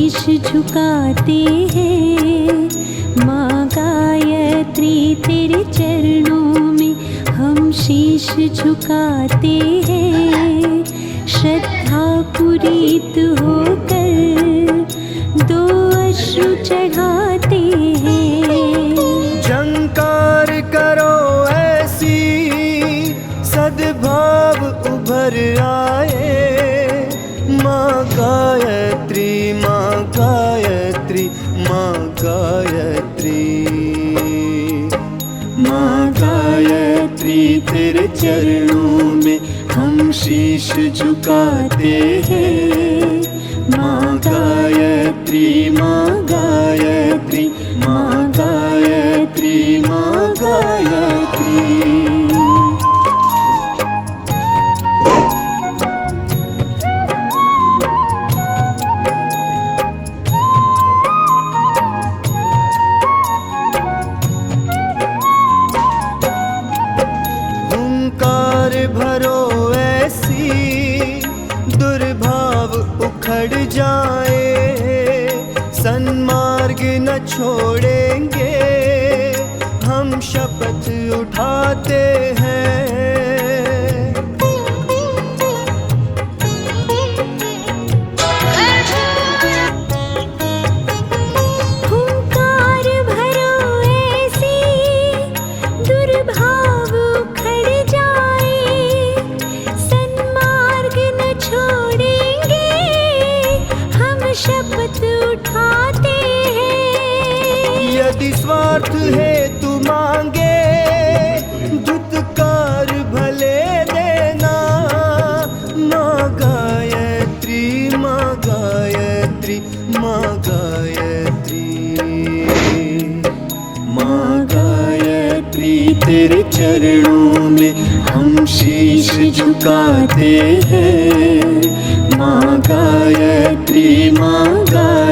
शीश झुकाते हैं। माँ गायत्री तेरे चरणों में हम शीश झुकाते हैं। श्रद्धा पुरीत होकर दो अश्रु चढ़ाते हैं। झंकार करो ऐसी सद्भाव उभर आए। माँ गायत्री, माँ गायत्री, माँ गायत्री। माँ गायत्री तेरे चरणों में हम शीश झुकाते हैं। माँ गायत्री, माँ गायत्री, माँ गायत्री, माँ गायत्री। हुंकार भरो ऐसी दुर्भाव उखड़ जाए। सन्मार्ग न छोड़ेंगे हम शपथ उठाते हैं। हुंकार भरो ऐसी दुर्भाव उखड़ जाए। सन्मार्ग न छोड़ेंगे हम शपथ उठाते हैं। यदि स्वार्थ है तू मांगे धुतकार भले देना। माँ गायत्री, माँ गायत्री, माँ गायत्री। माँ गायत्री तेरे चरणों में हम शीश झुकाते हैं। माँ गायत्री, माँ गायत्री।